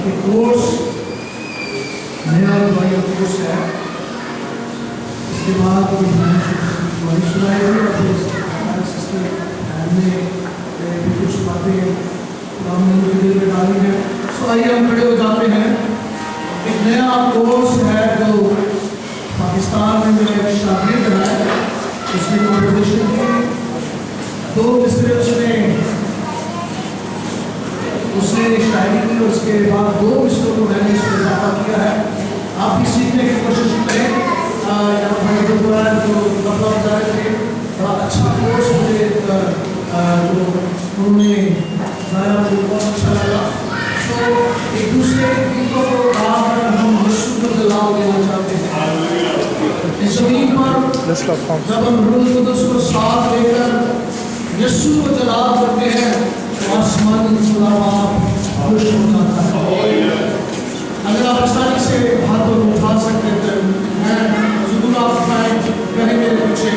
ایک کورس نیا دعائیہ کورس ہے، اس کے بعد میں دعائی سنائی ہوئی اور پھر ہمارے سسٹر نے بھی کچھ باتیں قرآن نے مجھے دل میں ڈالی ہیں. سو آئیے ہم کھڑے ہو جاتے ہیں. ایک نیا کورس ہے جو پاکستان میں جو ایک شاگرد ہے، اس نے کمپٹیشن کی 2 مصرے اس نے شاعری کی، اس کے بعد 2 مصروں کو میں نے اس میں اضافہ کیا ہے. آپ بھی سیکھنے کی کوشش کریں. یہاں بھائی جو لفظ بتا رہے تھے، بڑا اچھا کورس مجھے جو انہوں نے بتایا، مجھے بہت اچھا لگا. تو ایک دوسرے گیتوں کو گا کر ہم یسوع کو جلال دینا چاہتے ہیں. اس زمین پر جب ہم روح القدس کو ساتھ لے کر یسوع کو جلال کرتے ہیں تو آسمانی خداوند خوش ہو جاتا ہے. اگر آپ آسانی سے ہاتھوں کو اٹھا سکتے تھے، میں ضرور آپ اٹھائیں، کہیں میرے پیچھے.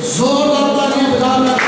زوردار تالیاں بجا کر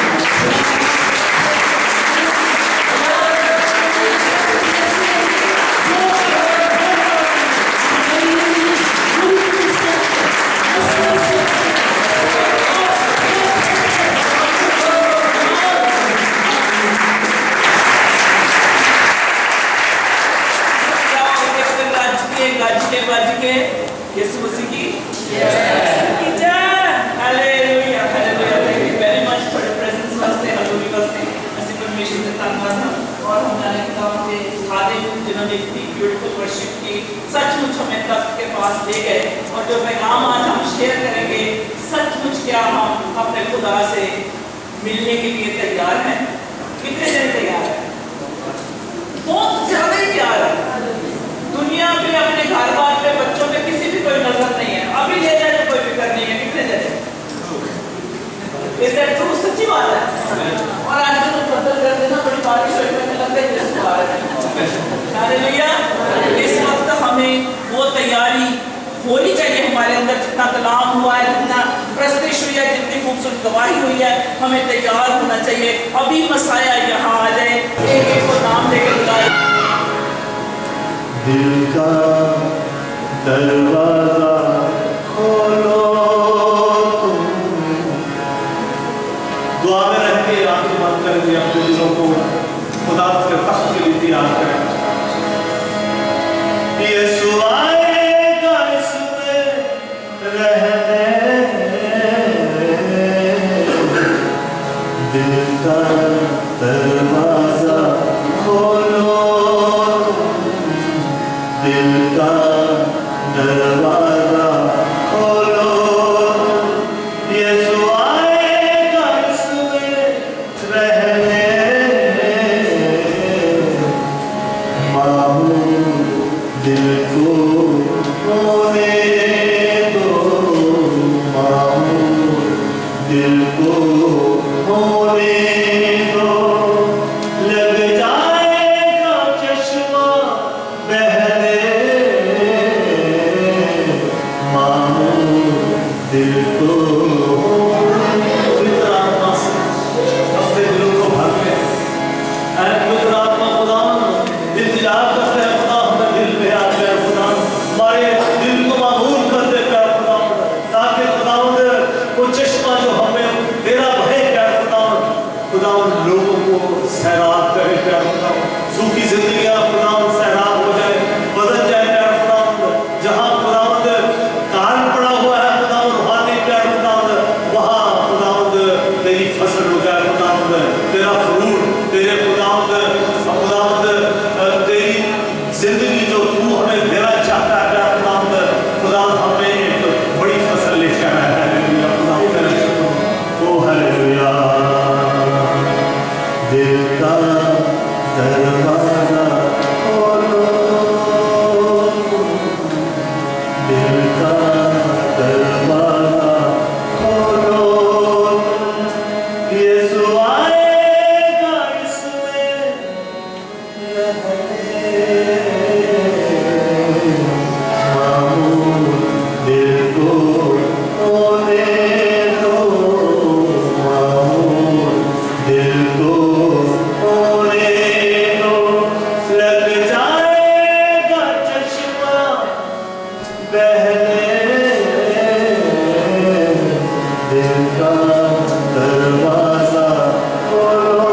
یسوع مسیح کی جان. ہاللویا ہاللویا. Thank you very much for the presence واسطے حضوری واسطے اسی پرمیشن سے دھنیواد ہے. اور ہم جانے کتاب کے خادم جنہوں نے اتنی بیوٹیفل ورشپ کی سچ مچ ہمیں تب کے پاس لے گئے. اور جو پیغام آج ہم شیئر کریں گے سچ مچ کیا ہم اپنے خدا سے ملنے کے لیے تیار ہیں؟ کتنے دن تیار ہیں؟ بہت زیادہ ہی تیار ہے. دنیا میں اپنے گھر بار میں بچوں میں کسی بھی کوئی نظر نہیں ہے. ابھی لے جائے تو کوئی فکر نہیں ہے. کتنے جائے سچی بات ہے. اور آج کل بدل کر دینا بڑی بارش ہوئی میں لگتا ہے جس کو آ رہے ہیں. اس وقت ہمیں وہ تیاری ہونی چاہیے ہمارے اندر. جتنا کلام ہوا ہے, جتنا پرستش ہوئی ہے, جتنی خوبصورت گواہی ہوئی ہے, ہمیں تیار ہونا چاہیے. ابھی مسیح یہاں آ جائے, ایک ایک کو نام لے کے بلائے. دل کا دروازہ کھولو تم. دعا میں رہ کے آنکھیں بند کر دیا اپنے دلوں کو خدا کے تخت کے لیے تیار کریں. یسوع آئے گا اس میں رہنے. دل کا دروازہ کھولو, دل کا دروازہ کھولو. یسوع آئے گا اس میں رہنے. معمول دل کو ہونے دو, معمول دل کو ہونے دو. لگ جائے گا چشمہ بہنے. معمول دل کو پوتر آتما سے اپنے دلوں کو بھر لیں. اے پوتر آتما خدا انتظار کرتے ہیں خدا ہمیں دل پہ آ جائے. خدا ہمارے دل کو معمول کر دے کر خدا, تاکہ خدا وہ چشمہ جو ہمیں تیرا بہے کر خدا ان لوگوں کو سیراب کرے کر خدا. سوکھی زندگیاں خدا سیراب ہو جائے, بدل جائے کر خدا. جہاں خدا کان پڑا ہوا ہے خدا روحانی کر خدا, وہاں خدا تیری فصل ہو جائے خدا. تیرا فروٹ تیرے خدا تیری زندگی جو تو ہمیں دینا چاہتا ہے خدا. خدا ہمیں ایک بڑی فصل لے کر آیا ہے. خدا کرے او ہلیلویا. دل کا دروازہ کھولو, دل کا دروازہ کھولو. یسوع آئے گا اس میں رہنے. معمول دل کو ہونے دو, معمول دل کو ہونے دو. لگ جائے گا چشمہ بہنے. دل کا دروازہ کھولو.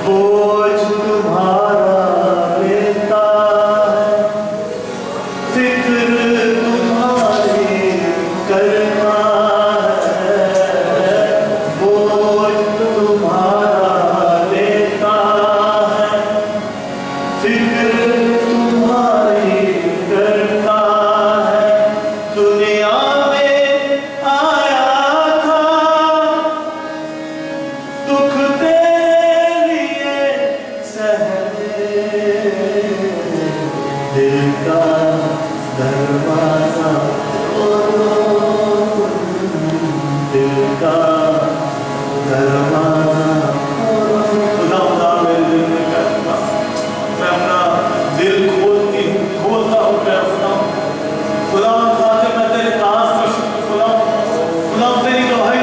بوجھ تمہارا لیتا ہے, فکر تمہاری کرتا ہے. بوجھ تمہارا لیتا ہے, فکر تمہاری کرتا ہے. دنیا میں آیا تھا دکھ تیرے لیے سہنے. دل کا دروازہ کھولو, دل کا دروازہ کھولو. خدا میرے دل میں کرتا, میں اپنا دل کھولتا ہوں خدا. خدا تاکہ میں تیرے پاس کر سکوں خدا. خدا تیری گواہی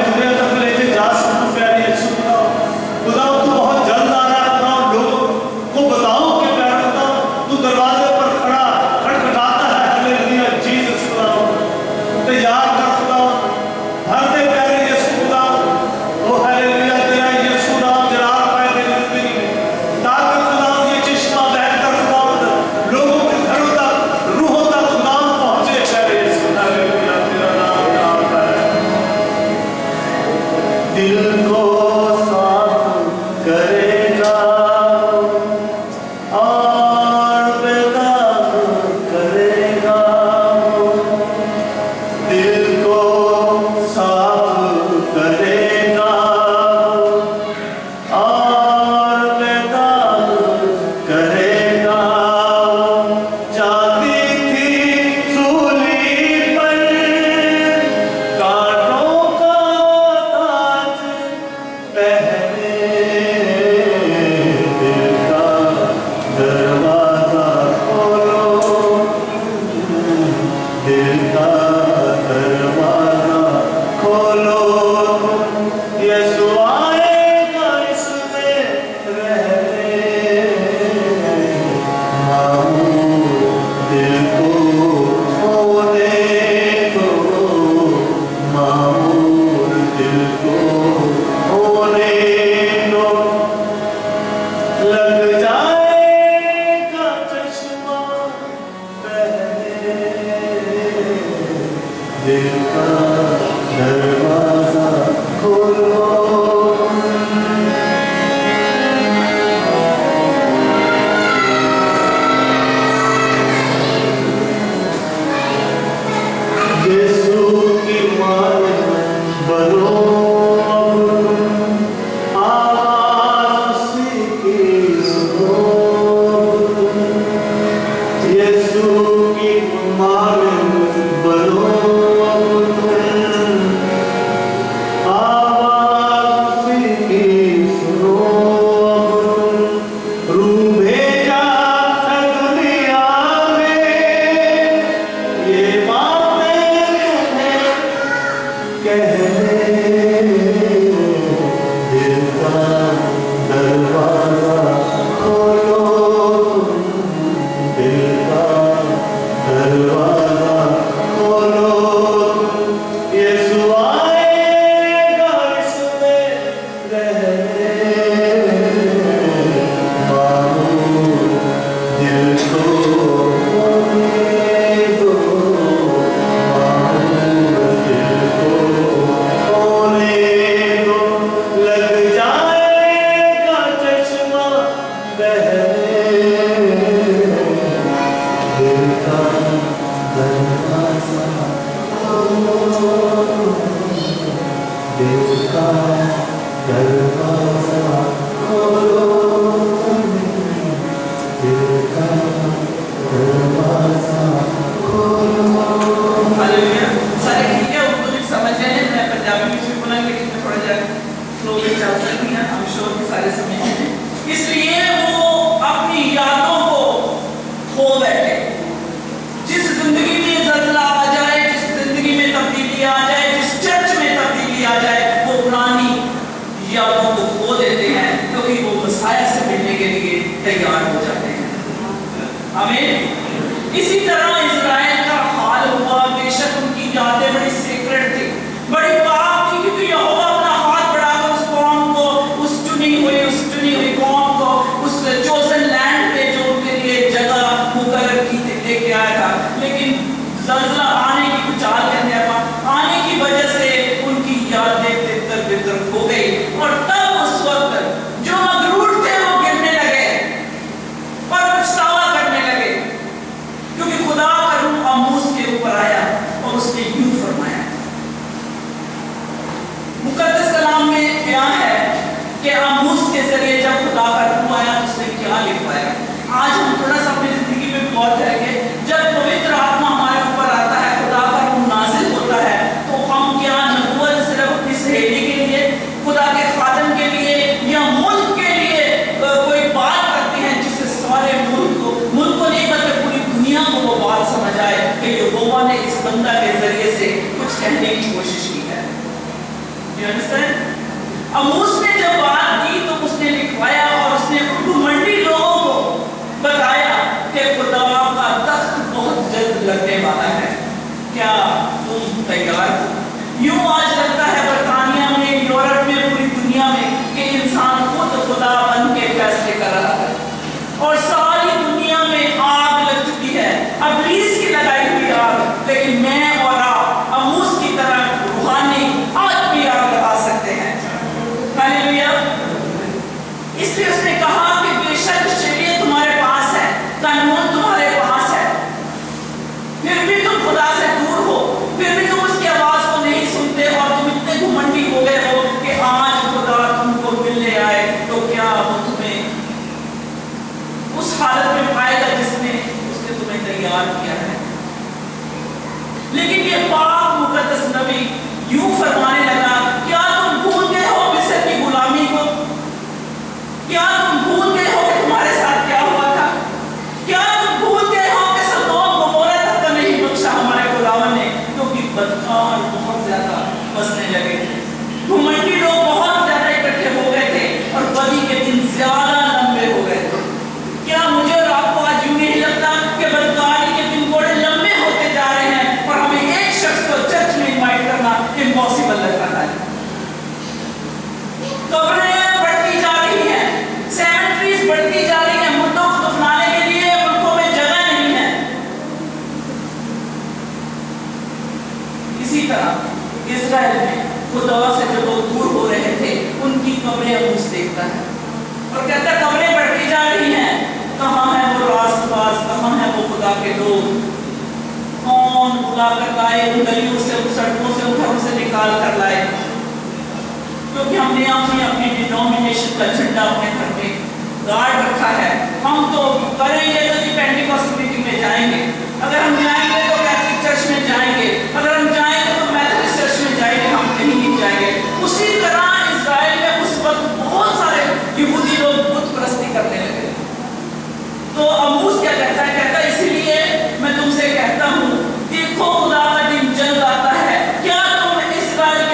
इसीलिए मैं तुमसे कहता हूँ, देखो खुदा का दिन जल्द आता है, क्या तुम इस्राएल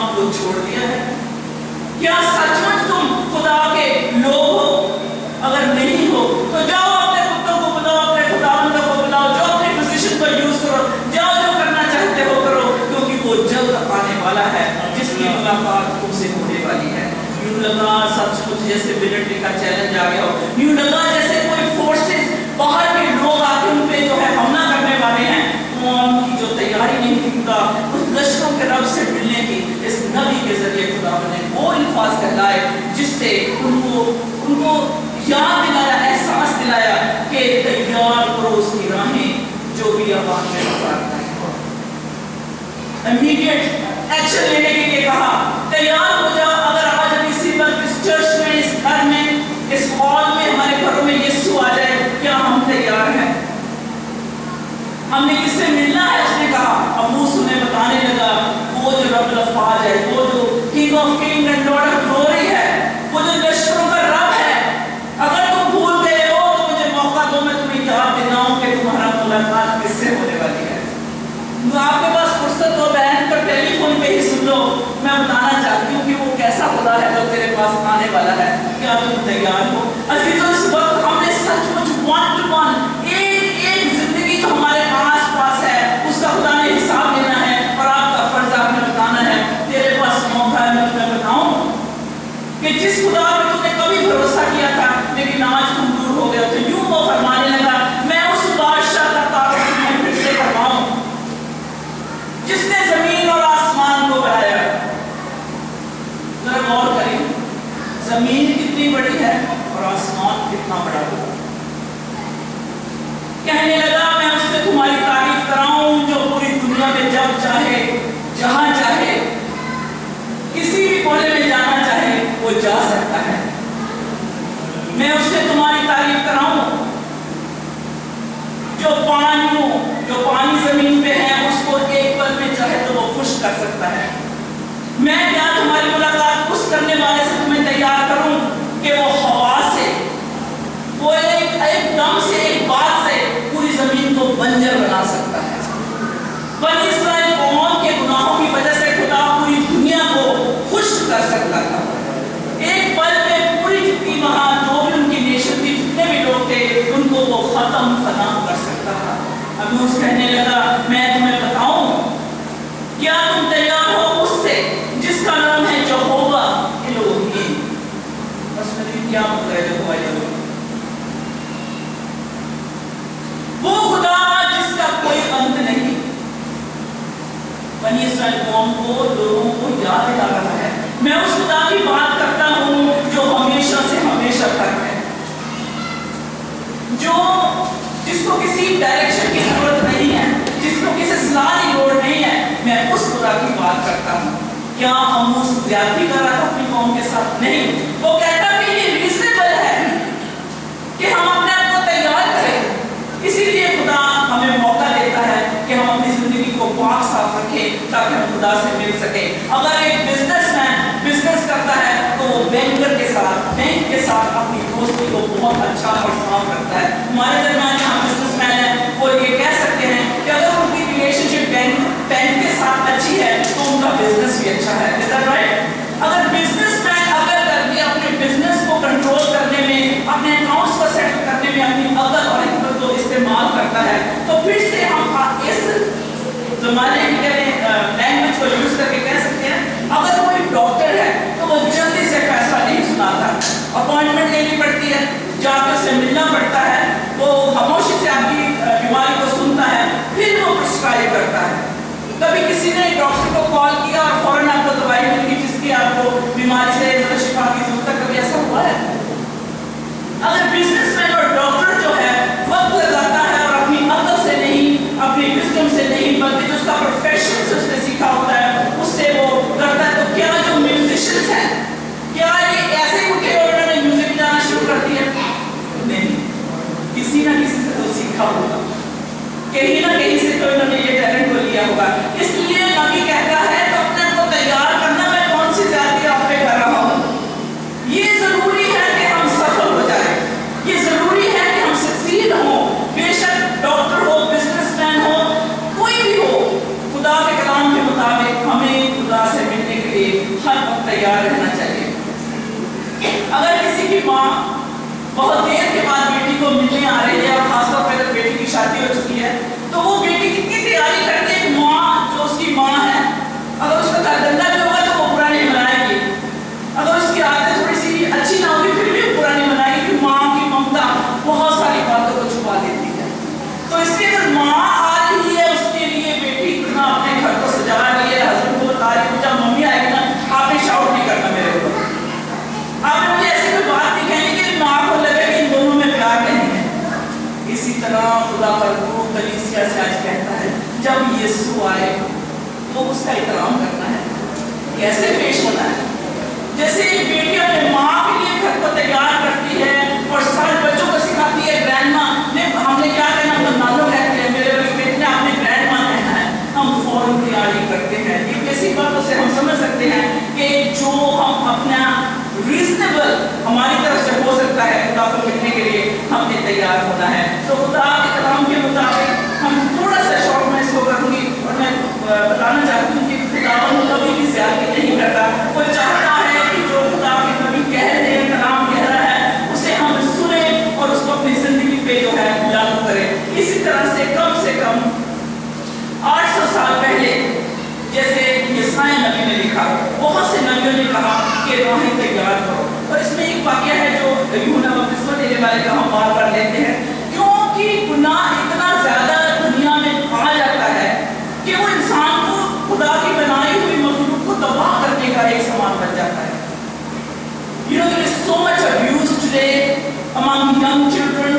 कलाम को छोड़ दिया है? क्या सचमुच तुम खुदा के लोग हो? अगर नहीं हो तो जाओ अपने कुत्तों को बुलाओ, अपने खुदावंद को बुलाओ, जो अपनी पोजीशन को यूज करो, जाओ जो करना चाहते हो करो, क्योंकि वो जल्द आने वाला है जिसकी मुलाकात तुमसे होने वाली है। यूं लगा सचमुच जैसे मिलिट्री का चैलेंज आ गया हो, यूं लगा जैसे कोई फोर्सेस बाहर के लोग आके उन पे जो है हमला करने वाले हैं। उनकी जो तैयारी नहीं थी खुदा उस लश्करों के रब से मिलने की, इस नबी के जरिए खुदा ने वो अल्फाज कहलाए जिससे उनको याद दिलाया, एहसास दिलाया कि तैयार करो उसकी राहें जो भी आवाज में पुकारता है। इमीडिएट एक्शन लेने के लिए कहा, तैयार हो जाओ। अगर आज इसी वक्त इस चर्च में, इस घर में, इस हॉल में, हमारे घरों में यीशु आ जाए, क्या हम तैयार हैं? हमने किससे मिलना है? उसने कहा। अब मूसा ने बताने लगा, वो जो रब अल्फाज है, वो जो king of king and Lord of glory है, वो जो लश्करों का रब है, अगर तुम भूल गए हो तो मुझे मौका दो, मैं तुम्हें याद दिलाऊं कि तुम्हारा मुलाकात किससे होने वाली है। तो आपके पास फुर्सत हो बहन, तो टेलीफोन पे ही सुन लो। मैं बताना चाहती हूँ कि वो कैसा खुदा है जो तेरे पास आने वाला है। क्या तुम तैयार हो? अजीजों, इस वक्त हमने सचमुच वन टू वन एक जिंदगी जो हमारे आस पास है उसका खुदा ने हिसाब देना है और आपका फर्ज आपने बताना है। तेरे पास मौका है, मैं तुम्हें बताऊं कि जिस खुदा पे तुमने कभी भरोसा किया था लेकिन आज तुम दूर हो गए, तो यूं वो फरमाने लगा, मैं उस बादशाह का तारुफ तुम्हें फिर से करवाऊं जिसने जमीन और आसमान को बनाया। जरा गौर करें, जमीन कितनी बड़ी है और आसमान कितना बड़ा होगा। कहने लगा, मैं उससे तुम्हारी तारीफ कराऊं जो पूरी दुनिया में जब चाहे, जहां चाहे, किसी भी कोने में जाना चाहे वो जा सकता है। मैं उससे तुम्हारी तारीफ कराऊं जो पानी जमीन पे है उसको एक पल में चाहे तो वो खुश कर सकता है। मैं क्या तुम्हारी मुलाकात उस करने वाले से तुम्हें तैयार करूं कि वो हवा से, वो एक दम से, एक बात से पूरी जमीन को बंजर बना सकता है। बनी इस्राएल कौम के गुनाहों की वजह से खुदा पूरी दुनिया को खुश कर सकता था। एक पल में पूरी जितनी वहां जो भी उनकी नेशन थी, जितने भी लोग थे, उनको वो खत्म फना कर सकता था। अभी उस कहने लगा, मैं तुम्हें बताऊं, क्या तुम तैयार हो उससे जिसका नाम है यहोवा एलोहीम। बस मेरी क्या मतलब है यहोवा एलोहीम? वो खुदा जिसका कोई अंत नहीं। बनी इस्राएल कौम को, लोगों को याद दिला रहा है, मैं उस खुदा की बात करता हूं जो हमेशा से हमेशा तक है, जो जिसको किसी डायरेक्शन की जरूरत नहीं है, जिसको किसी सलाह की लोड़ नहीं है। मैं उस खुदा की बात करता हूं। क्या हम उस ज्यादती कर रहा था अपनी कौम के साथ? नहीं। वो कहता कि ये रीजनेबल है कि हम अपने आप को तैयार करें। इसीलिए खुदा हमें मौका देता है कि हम अपनी जिंदगी को पाक साफ रखें ताकि हम खुदा से मिल सके। अगर एक बिजनेसमैन बिजनेस करता है तो वो बैंक के साथ अपनी दोस्ती को बहुत अच्छा और साफ रखता है। हमारे दरमियान यहाँ बिजनेसमैन है, वो ये कह सकते हैं कि अगर उनकी रिलेशनशिप बैंक के साथ अच्छी है तो उनका बिजनेस भी अच्छा है। Is that right? अगर बिजनेसमैन अकल करके अपने बिजनेस को कंट्रोल करने में, अपने अकाउंट्स को सेटल करने में अपनी अकल और हिकमत को इस्तेमाल करता है, तो फिर से हम इस जमाने की लैंग्वेज को यूज करके कह सकते हैं, अगर कोई डॉक्टर है तो वो जल्दी से फैसला नहीं सुनाता, अपॉइंटमेंट लेनी पड़ती है, जाकर से मिलना पड़ता है, वो तैयार रहना चाहिए। अगर किसी की माँ बहुत देर के बाद बेटी को मिलने आ रही है, और खासतौर पर अगर बेटी की शादी हो चुकी है, तो वो बेटी कितनी तैयारी करती है। माँ जो उसकी माँ है, अगर उसका घर गंदा भी होगा तो वो बुरा नहीं मनाएगी, अगर उसकी आदत थोड़ी सी अच्छी ना होगी फिर भी बुरा नहीं मनाएगी, क्योंकि माँ की ममता बहुत सारी बातों को छुपा देती है। तो इसलिए अगर माँ आ रही है, उसके लिए बेटी इतना अपने घर को सजा रही है, हस्बैंड को बता रही है, जब मम्मी आएगी ना आपने शाउट नहीं करना मेरे ऊपर, आपने मुझे ऐसी कोई बात नहीं कहनी कि माँ को लगे कि इन दोनों में प्यार नहीं है। इसी तरह खुदा प्रभु कलीसिया से आज कहता है, जब यीशु आए तो उसका एहतराम करना है, कैसे पेश होना है। जैसे बेटी अपने माँ के लिए घर को तैयार करती है और सारे बच्चों को सिखाती है, ग्रैंड माँ ने हमने क्या कहना, हम नानो कहते हैं, मेरे बेटे ने आपने ग्रैंड माँ कहना है, हम फौरन तैयारी करते हैं। ये बेसिक बातों से हम समझ सकते हैं कि जो हम अपना रीजनेबल हमारी तरफ से हो सकता है खुदा को मिलने के लिए हमने तैयार होना है। तो खुदा के कलाम के मुताबिक हम थोड़ा सा शॉर्ट में इसको करूँगी, और मैं बताना चाहती हूँ कि खुदावन कभी भी ज़्यादती नहीं करता। वो चाहता है कि जो खुदा के नबी कह रहे हैं, कलाम कह रहा है, उसे हम सुने और उसको अपनी जिंदगी पे जो है लागू करें। इसी तरह से कम 800 साल पहले जैसे यशायाह नबी ने लिखा, बहुत से नबियों ने कहा कि राहें तैयार करो। और इसमें एक वाक्य है जो यूहन्ना बपतिस्मा देने वाले का हम बार-बार लेते हैं, क्योंकि गुनाह इतना ज्यादा दुनिया में आ जाता है कि वो इंसान को खुदा की बनाई हुई मखलूक को तबाह करने का एक सामान बन जाता है। You know, there is so much abuse today among young children.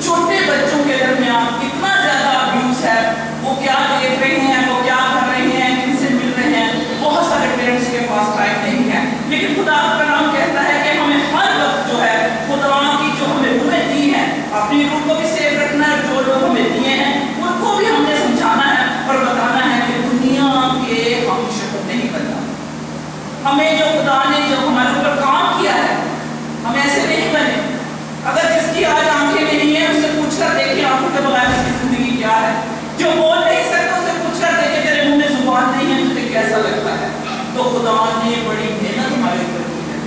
छोटे बच्चों के दरमियान इतना ज्यादा अब्यूज है, वो क्या देख रहे हैं, वो क्या कर रहे हैं, किनसे मिल रहे हैं, बहुत सारे पेरेंट्स के पास टाइम नहीं है। लेकिन खुदा का नाम कहता है कि हमें हर वक्त जो है खुदा की जो हमें रूहें दी हैं, अपनी रूह को भी सेफ रखना है, जो लोग हमें दिए हैं उनको भी हमने समझाना है और बताना है कि दुनिया के हम शक्ल नहीं बनना। हमें जो खुदा ने जो हमारे ऊपर काम किया है, हम ऐसे नहीं बने। अगर जिसकी आज आंखें नहीं है उससे पूछकर देखिए आंखों के बगैर उसकी जिंदगी क्या है। जो बोल नहीं सकता उससे पूछकर देखिए तेरे मुंह में जुबान नहीं है, तुझे कैसा लगता है। तो खुदा ने बड़ी मेहनत हमारे ऊपर की है,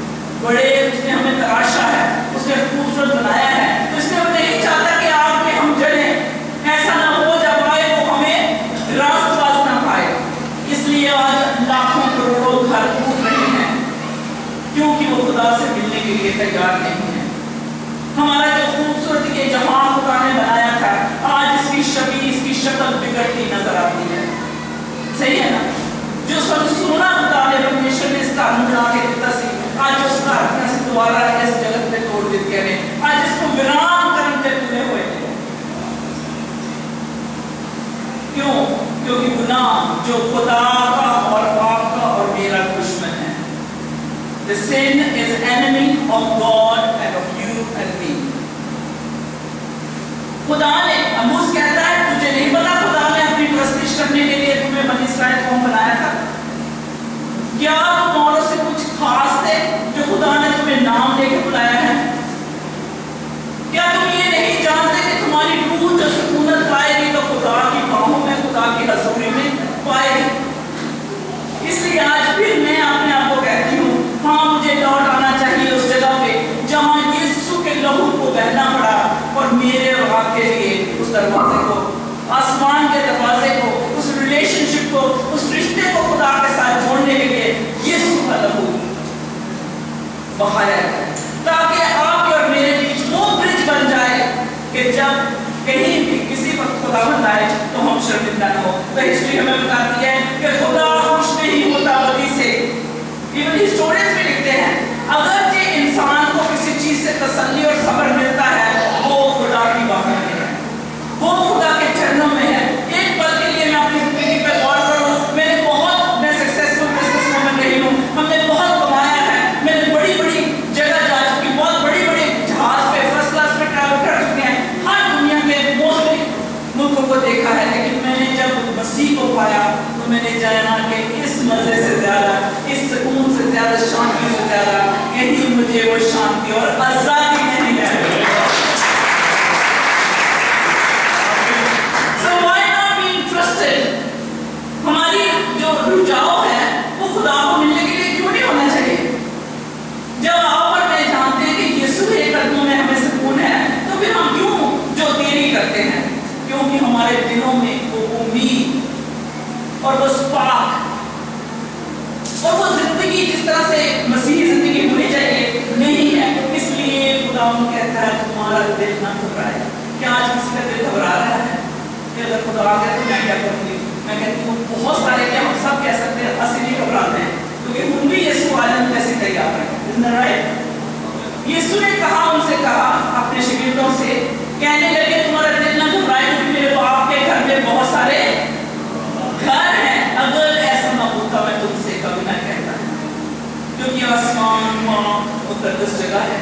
बड़े उसने हमें तराशा है, उसने खूबसूरत बनाया है। तो इसलिए वो नहीं चाहता कि आप में हम जड़ें, ऐसा ना हो जब आए वो हमें रास्तबाज ना पाए। इसलिए आज लाखों करोड़ों घर टूट रहे हैं क्योंकि वो खुदा से मिलने के लिए तैयार नहीं है। हमारा जो खूबसूरत ये जहां खुदा ने बनाया था, आज इसकी छवि, इसकी शक्ल बिगड़ती नजर आती है। सही है ना? जो सब सोना खुदा ने परमेश्वर ने इसका बना के दिता सी, आज उसका अपना से दोबारा इस जगत में तोड़ देते हैं, आज इसको वीरान करते पूरे हुए। क्यों? क्योंकि गुनाह जो खुदा का और आपका और मेरा दुश्मन है। The sin is enemy of God and of you and me. खुदा ने, अमूस कहता है, तुझे नहीं पता खुदा ने अपनी प्रस्तिश करने के लिए तुम्हें बनी इस्राएल कौम बनाया था? क्या तुम औरों से कुछ खास थे जो खुदा ने तुम्हें नाम देके बुलाया है? क्या तुम ये नहीं जानते कि तुम्हारी रूह जो सुकूनत पाएगी तो खुदा की बाहों में, खुदा की हजूरी में पाएगी? इसलिए आज फिर मैं अपने आप को कहती हूँ, हाँ मुझे लौट आना चाहिए उस जगह पे जहाँ यीशु के लहू को बहना पड़ा और मेरे और आपके लिए उस दरवाजे को, आसमान के दरवाजे को, उस रिलेशनशिप को, उस रिश्ते को खुदा के साथ जोड़ने के लिए यीशु का लहू बहाया है, ताकि आपके और मेरे बीच वो ब्रिज बन जाए कि जब कहीं भी किसी वक्त खुदावंद आए तो हम शर्मिंदा न हो। तो हिस्ट्री हमें बताती है कि खुदा खुश नहीं होता बदी से। इवन हिस्टोरियंस भी लिखते हैं, अगर जे इंसान को किसी चीज से तसल्ली और सब्र मिलता है वो खुदा की बाहों में है, वो खुदा के चरणों में है। एक पल के लिए मैं अपनी जिंदगी पे गौर करूं, मैं सक्सेसफुल बिजनेस वुमन रही हूं, हमने बहुत कमाया है, मैंने बड़ी बड़ी जगह जा चुकी, बहुत बड़ी बड़ी जहाज पे फर्स्ट क्लास में ट्रैवल कर चुके हैं, हर दुनिया के मोस्टली मुल्कों को देखा है। लेकिन मैंने जब मसीह को पाया तो मैंने जाना कि इस मजे से ज्यादा, इस सुकून से ज्यादा, शांति से ज्यादा कहीं मुझे वो शांति और आजादी नहीं है। So why not be interested? हमारी जो रुझाव है वो खुदा को मिलने के लिए क्यों नहीं होना चाहिए? खुदावंद कहता है तुम्हारा दिल ना घबराए। क्या आज किसी का दिल घबरा रहा है कि अगर खुदा आ गया तो मैं क्या करूँगी? मैं कहती हूँ बहुत सारे, क्या हम सब कह सकते हैं, असली नहीं घबराते हैं, क्योंकि हम भी यीशु आने कैसे तैयार हैं। यीशु ने कहा, उनसे कहा अपने शागिर्दों से, कहने लगे तुम्हारा दिल ना घबराए क्योंकि मेरे बाप के घर में बहुत सारे घर हैं। अगर ऐसा ना होता मैं तुमसे कभी ना कहता, क्योंकि आसमान वहाँ मुकद्दस जगह है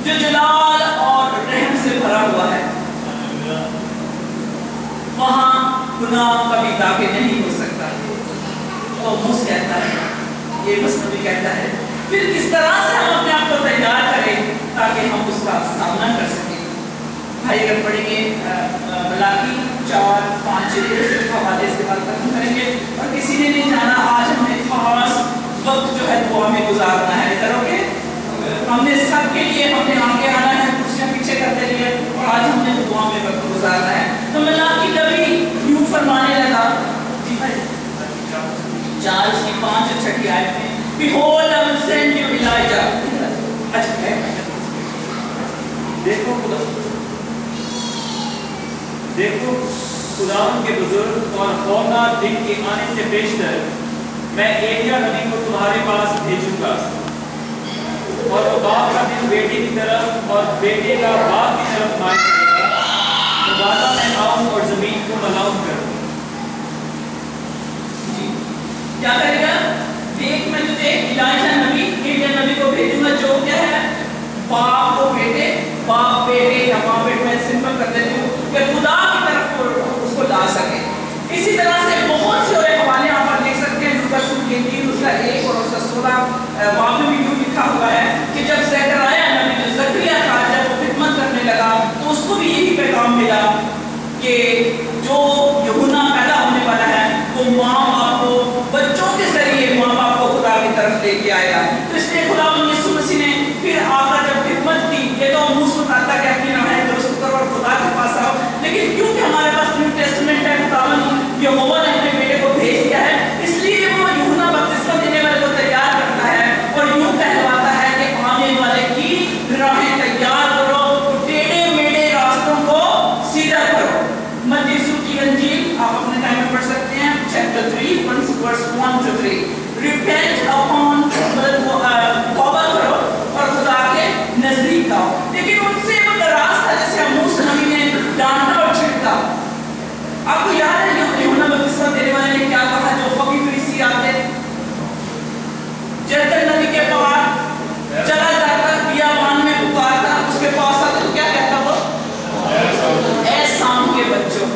जो जलाल और रहम से भरा हुआ है, वहाँ गुनाह कभी दाखिल नहीं हो सकता। तो मूसा कहता है, ये मसनबी कहता है, फिर किस तरह से हम अपने आप को तैयार करें ताकि हम उसका सामना कर सकें। भाई अगर पढ़ेंगे मलाकी 4-5 हवाले से बात खत्म करेंगे। और किसी ने नहीं जाना, आज हमें खास वक्त जो है दुआ में गुजारना है। करोगे? हमने सबके लिए हमने आगे आना है, कुर्सियां पीछे करते लिए, और आज हमने दुआ में वक्त गुजारना है। तो मलाकी नबी यूं फरमाने लगा, जी भाई 4:5-6 आयत में, Behold, I will send you Elijah. अच्छा है, देखो खुदावंद के बुजुर्ग और खौफनाक दिन के आने से पेशतर मैं एलिया नबी को तुम्हारे पास भेजूंगा, और वो बाप का दिल बेटे की तरफ और बेटे का बाप की तरफ मार करेगा, तो वादा मैं आऊं और जमीन को मलाऊं करूं। क्या करेगा? देख मैं तुझे एलिया नबी को भेजूंगा, जो क्या है, बाप को बेटे, बाप बेटे या माँ बेटे, मैं सिंपल कर देती हूँ कि खुदा की तरफ उसको ला सके। इसी तरह से बहुत से और हवाले यहाँ पर देख सकते हैं, लूका के 3:1 और उसका 16 वहाँ पे भी यूँ लिखा हुआ है कि जब ज़करिया नबी, जो ज़करिया था, जब वो खिदमत करने लगा तो उसको भी यही पैगाम मिला कि जो यूहन्ना पैदा होने वाला है वो माँ बाप को, बच्चों के जरिए माँ बाप को खुदा की तरफ लेके आएगा। तो इसलिए खुदा यीशु मसीह ने फिर आकर जब खिदमत की, ये तो मूसा आता कि अपनी राहें दुरुस्त करो और खुदा के पास आओ, लेकिन क्योंकि हमारे पास न्यू टेस्टामेंट है, खुदावंद यहोवा ने अपने बेटे को भेज दिया है, इसलिए वो यूहन्ना बपतिस्मा देने वाले को तैयार करता है और यूं कहलवाता है कि आने वाले की राहें तैयार करो, टेढ़े मेढ़े रास्तों को सीधा करो। मत्ती की इंजील आप अपने टाइम में पढ़ सकते हैं, चैप्टर 3 verse 1-3। रिपेंट अपॉन, तौबा करो और खुदा के नजदीक आओ। लेकिन उनसे वो नाराज था, जैसे मूसा नबी ने डांटा और छिड़का। आपको याद है यूहन्ना बपतिस्मा देने वाले ने क्या कहा? जो फकीर फरीसी आते जर्दन नदी के पार चला जाता, बियाबान में पुकारता, उसके पास आता तो क्या कहता वो? ऐ शाम के बच्चों,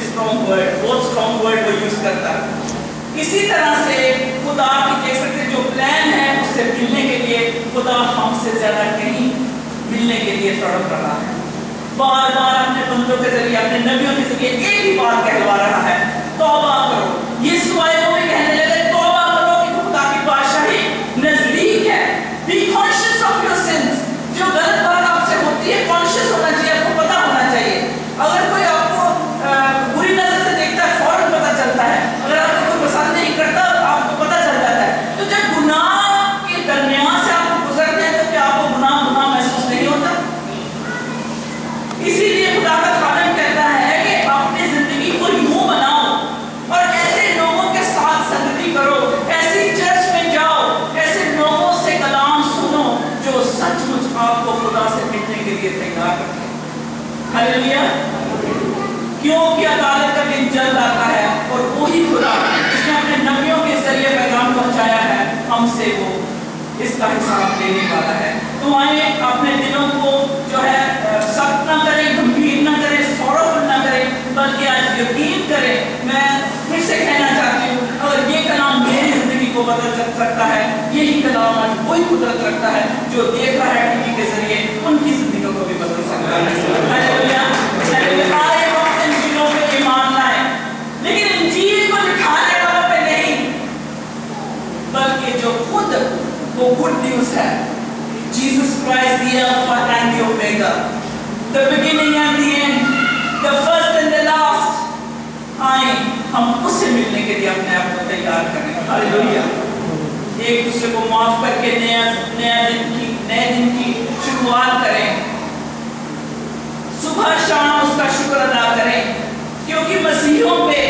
स्ट्रॉन्ग वर्ड, बहुत स्ट्रॉन्ग वर्ड वो यूज करता है। इसी तरह से खुदा की देख सकते जो प्लान है उससे मिलने के लिए खुदा हमसे ज्यादा कहीं मिलने के लिए तड़प रहा है। बार बार अपने बंदों के जरिए, अपने नबियों के जरिए एक ही बात कहलवा रहा है, तौबा करो। यीशु आए वो भी कहने लगे तौबा करो कि खुदा की बादशाही नजदीक है। Be conscious of your sins. जो गलत बात आपसे होती है कॉन्शियस होना चाहिए, आपको पता होना चाहिए। अगर कोई आपको बुरी नजर से देखता है फौरन पता चलता है, अगर आपको कोई पसंद नहीं करता आपको पता चल जाता है। तो जब गुनाह के दरमियान से आप गुजरते हैं तो क्या आपको गुनाह महसूस नहीं होता? इसीलिए खुदा का खादम कहता है कि अपनी जिंदगी को यूं बनाओ और ऐसे लोगों के साथ संगति करो, ऐसी चर्च में जाओ, ऐसे लोगों से कलाम सुनो जो सचमुच आपको खुदा से मिलने के लिए तैयार करते हैं। हालेलुया। क्योंकि अदालत का दिन जल्द आता है और वही खुदा जिसने अपने नबियों के जरिए पैगाम पहुंचाया है, हमसे वो इसका हिसाब देने वाला है। तो आइए अपने दिलों को जो है सख्त ना करें, गंभीर ना करें, सौरफुल ना करें, बल्कि आज यकीन करें। मैं फिर से कहना चाहती हूँ, अगर ये कलाम मेरी जिंदगी को बदल सकता है, यही कलाम आज वही कुदरत रखता है जो देख रहा है टीवी के जरिए, उनकी जिंदगियों को भी बदल सकता है। हालेलुया। ईमान लाए, लेकिन इंजील को लिखाने वालों पे नहीं, बल्कि जो खुद वो गुड न्यूज़ है, Jesus Christ the alpha and the omega, the beginning and the end, the first and the last. आए हम उससे मिलने के लिए अपने आप को तैयार करें। हालेलुया। एक दूसरे को माफ करके नया दिन की नए दिन की शुरुआत करें, सुबह शाम उसका शुक्र अदा करें, क्योंकि मसीहों पे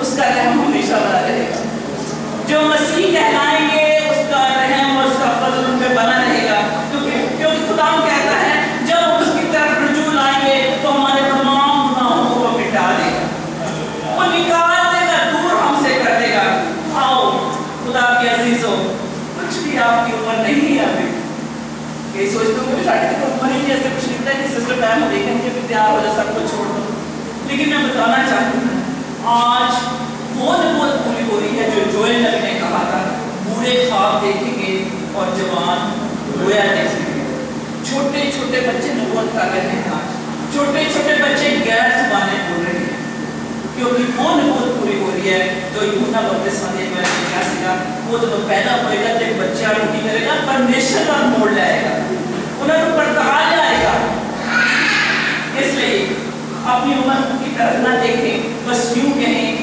उसका रहम हमेशा बना रहेगा। जो मसीह कहलाएंगे उसका रहम और उसका फजल उन पे बना रहेगा, क्योंकि खुदा कहता है जब हम उसकी तरफ रुजू लाएंगे तो हमारे तमाम गुनाहों को वो मिटा देगा, वो निकाल देगा, दूर हमसे कर देगा। आओ खुदा के अजीजों, कुछ भी आपकी उम्र नहीं है अभी, ये सोचते हो कि साढ़े तक उम्र ही नहीं, ऐसे कुछ लिखता है कि सिस्टर टाइम हो देखें कि तैयार हो जाए, सब कुछ छोड़ दो। लेकिन मैं बताना चाहती हूँ, आज वो नबूवत पूरी हो रही है जो जोएल नबी ने कहा था, बूढ़े ख्वाब देखेंगे और जवान रोया देखेंगे। छोटे छोटे बच्चे नबूवत कर रहे हैं, आज छोटे छोटे बच्चे गैर ज़ुबानें बोल रहे हैं, क्योंकि वो नबूवत पूरी हो रही है जो यूहन्ना बपतिस्मा देने वाले ने कहा सीगा, वो जब पैदा होएगा तो एक बच्चा रोटी करेगा, परमेश्वर का मोड़ लाएगा, उन्हें पड़ताल आएगा। इसलिए अपनी उम्र की तरफ ना देखें, बस यूं कहें